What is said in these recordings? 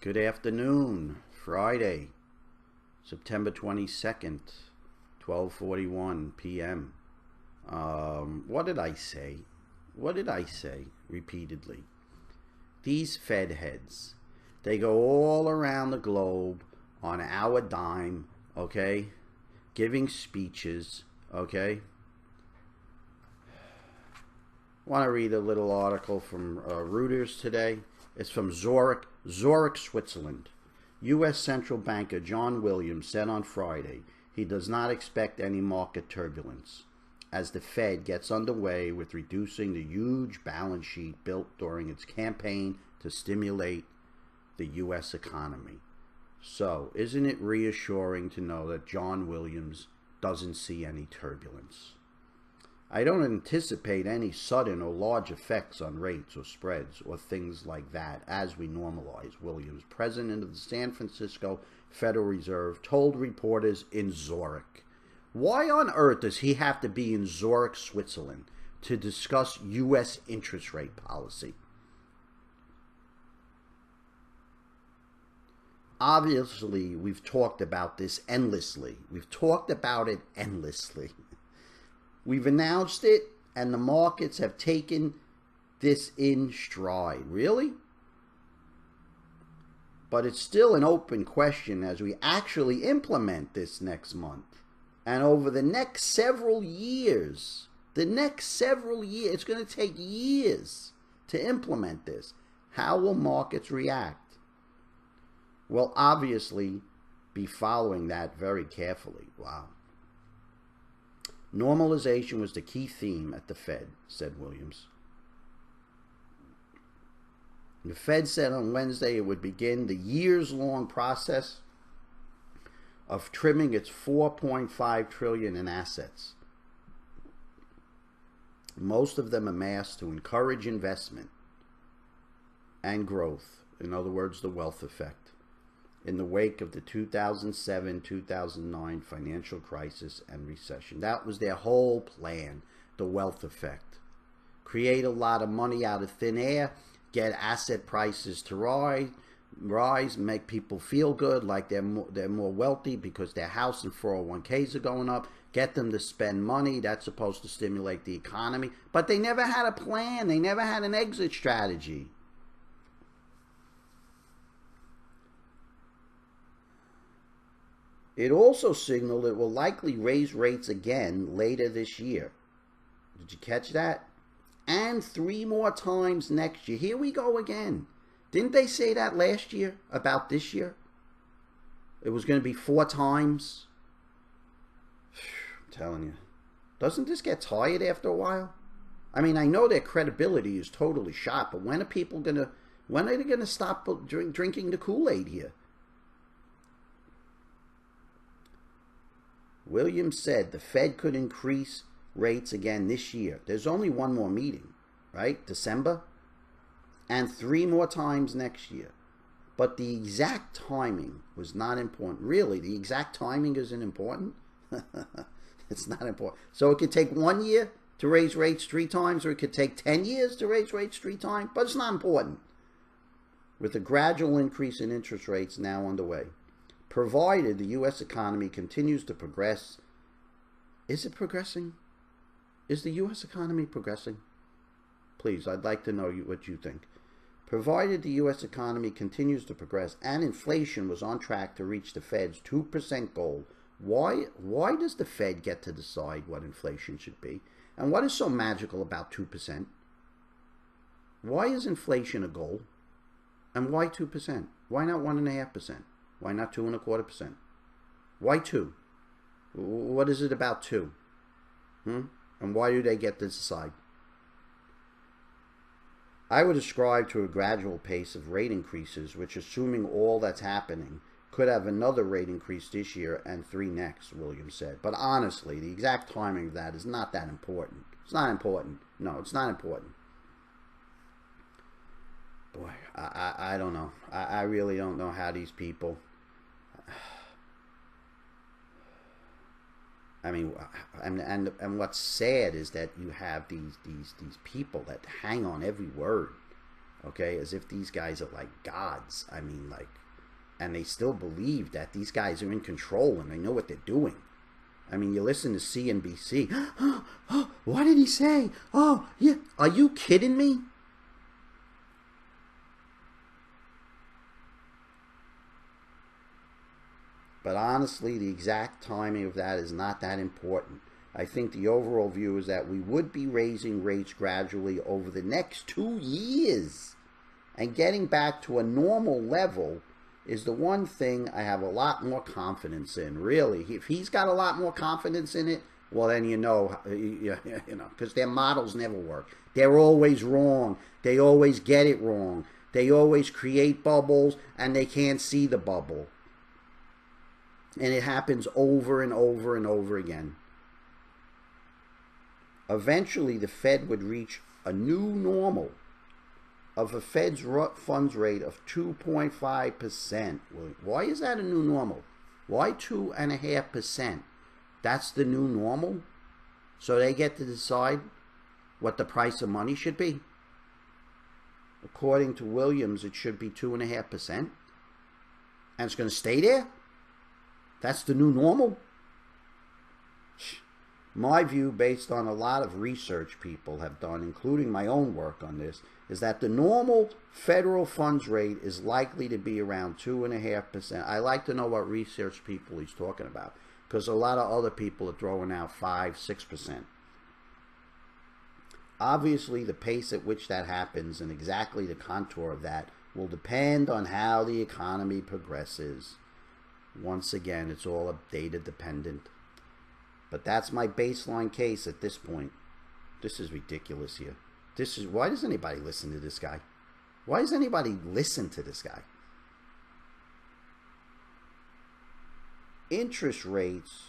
Good afternoon, Friday, September 22nd, 12:41 p.m. What did I say? What did I say repeatedly? These Fed heads, they go all around the globe on our dime, okay? Giving speeches, okay? Want to read a little article from Reuters today. It's from Zurich, Switzerland. U.S. central banker John Williams said on Friday he does not expect any market turbulence as the Fed gets underway with reducing the huge balance sheet built during its campaign to stimulate the U.S. economy. So, isn't it reassuring to know that John Williams doesn't see any turbulence? I don't anticipate any sudden or large effects on rates or spreads or things like that as we normalize, Williams, president of the San Francisco Federal Reserve, told reporters in Zurich. Why on earth does he have to be in Zurich, Switzerland, to discuss U.S. interest rate policy? Obviously, we've talked about this endlessly. We've talked about it endlessly. We've announced it, and the markets have taken this in stride. Really? But it's still an open question as we actually implement this next month. And over the next several years, it's going to take years to implement this. How will markets react? Well, obviously, be following that very carefully. Wow. Normalization was the key theme at the Fed, said Williams. The Fed said on Wednesday it would begin the years-long process of trimming its $4.5 trillion in assets, most of them amassed to encourage investment and growth, in other words, the wealth effect, in the wake of the 2007-2009 financial crisis and recession. That was their whole plan, the wealth effect. Create a lot of money out of thin air, get asset prices to rise, make people feel good like they're more wealthy because their house and 401ks are going up, get them to spend money. That's supposed to stimulate the economy. But they never had a plan. They never had an exit strategy. It also signaled it will likely raise rates again later this year. Did you catch that? And 3 more times next year. Here we go again. Didn't they say that last year about this year? It was going to be 4 times. I'm telling you. Doesn't this get tired after a while? I mean, I know their credibility is totally shot, but when are they going to stop drinking the Kool-Aid here? Williams said the Fed could increase rates again this year. There's only one more meeting, right? December. And 3 more times next year. But the exact timing was not important. Really, the exact timing isn't important? It's not important. So it could take 1 year to raise rates 3 times, or it could take 10 years to raise rates 3 times, but it's not important. With a gradual increase in interest rates now underway, provided the U.S. economy continues to progress. Is it progressing? Is the U.S. economy progressing? Please, I'd like to know what you think. Provided the U.S. economy continues to progress and inflation was on track to reach the Fed's 2% goal, why does the Fed get to decide what inflation should be? And what is so magical about 2%? Why is inflation a goal? And why 2%? Why not 1.5%? Why not 2.25%? Why 2? What is it about 2? And why do they get to decide? I would ascribe to a gradual pace of rate increases, which, assuming all that's happening, could have another rate increase this year and 3 next, Williams said. But honestly, the exact timing of that is not that important. It's not important. No, it's not important. Boy, I don't know. I really don't know how these people... I mean, and what's sad is that you have these people that hang on every word Okay, as if these guys are like gods. I mean, like, and they still believe that these guys are in control and they know what they're doing. I mean, you listen to CNBC. What did he say? Oh, yeah. Are you kidding me? But honestly, the exact timing of that is not that important. I think the overall view is that we would be raising rates gradually over the next 2 years. And getting back to a normal level is the one thing I have a lot more confidence in, really. If he's got a lot more confidence in it, well, then you know, because their models never work. They're always wrong. They always get it wrong. They always create bubbles, and they can't see the bubble. And it happens over and over and over again. Eventually, the Fed would reach a new normal of a Fed's funds rate of 2.5%. Why is that a new normal? Why 2.5%? That's the new normal? So they get to decide what the price of money should be? According to Williams, it should be 2.5%. And it's going to stay there? That's the new normal? My view, based on a lot of research people have done, including my own work on this, is that the normal federal funds rate is likely to be around 2.5%. I like to know what research people he's talking about, because a lot of other people are throwing out 5, 6%. Obviously, the pace at which that happens and exactly the contour of that will depend on how the economy progresses. Once again, it's all data dependent. But that's my baseline case at this point. This is ridiculous here. Why does anybody listen to this guy? Why does anybody listen to this guy? Interest rates,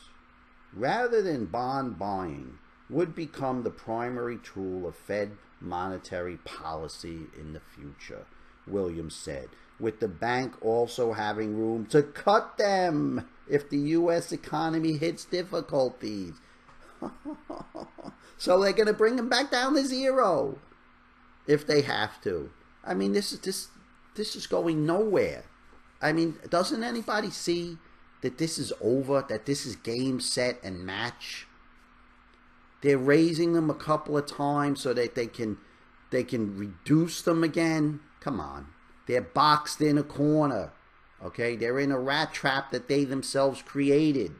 rather than bond buying, would become the primary tool of Fed monetary policy in the future, Williams said, with the bank also having room to cut them if the U.S. economy hits difficulties. So they're going to bring them back down to zero if they have to. I mean, this is going nowhere. I mean, doesn't anybody see that this is over, that this is game, set, and match? They're raising them a couple of times so that they can reduce them again. Come on. They're boxed in a corner. Okay? They're in a rat trap that they themselves created.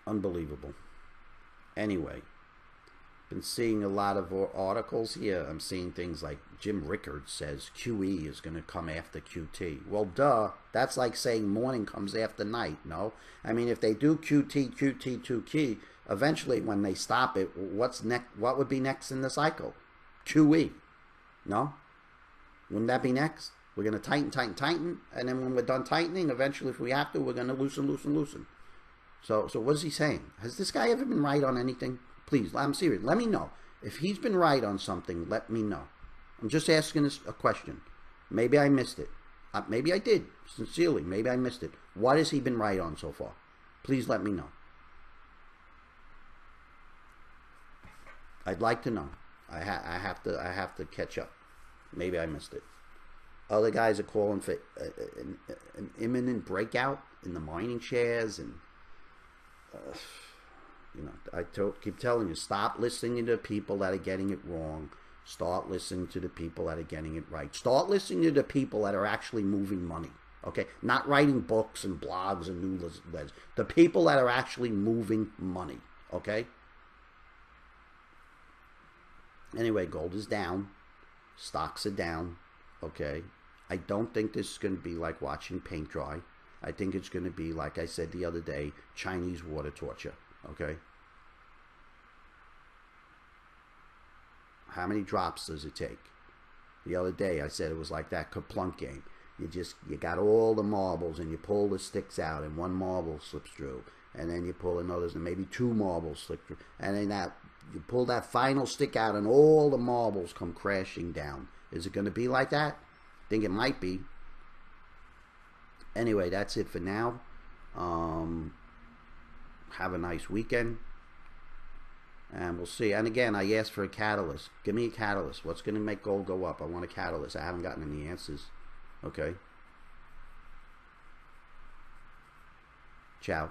Unbelievable. Anyway, been seeing a lot of articles here. I'm seeing things like Jim Rickards says QE is going to come after QT. Well, duh. That's like saying morning comes after night, no? I mean, if they do QT, QT, eventually when they stop it, what's next? What would be next in the cycle? QE. No? Wouldn't that be next? We're going to tighten, and then when we're done tightening, eventually if we have to, we're going to loosen. So what is he saying? Has this guy ever been right on anything? Please, I'm serious. Let me know. If he's been right on something, let me know. I'm just asking this a question. Maybe I missed it. Maybe I did. Sincerely, maybe I missed it. What has he been right on so far? Please let me know. I'd like to know. I have to catch up. Maybe I missed it. Other guys are calling for an imminent breakout in the mining shares, and you know, I keep telling you, stop listening to people that are getting it wrong. Start listening to the people that are getting it right. Start listening to the people that are actually moving money. Okay, not writing books and blogs and newsletters. The people that are actually moving money. Okay. Anyway, gold is down. Stocks are down. Okay. I don't think this is going to be like watching paint dry. I think it's going to be, like I said the other day, Chinese water torture. Okay. How many drops does it take? The other day I said it was like that Kaplunk game. You got all the marbles and you pull the sticks out and one marble slips through, and then you pull another and maybe two marbles slip through, and then you pull that final stick out and all the marbles come crashing down. Is it going to be like that? I think it might be. Anyway, that's it for now. Have a nice weekend. And we'll see. And again, I asked for a catalyst. Give me a catalyst. What's going to make gold go up? I want a catalyst. I haven't gotten any answers. Okay. Ciao.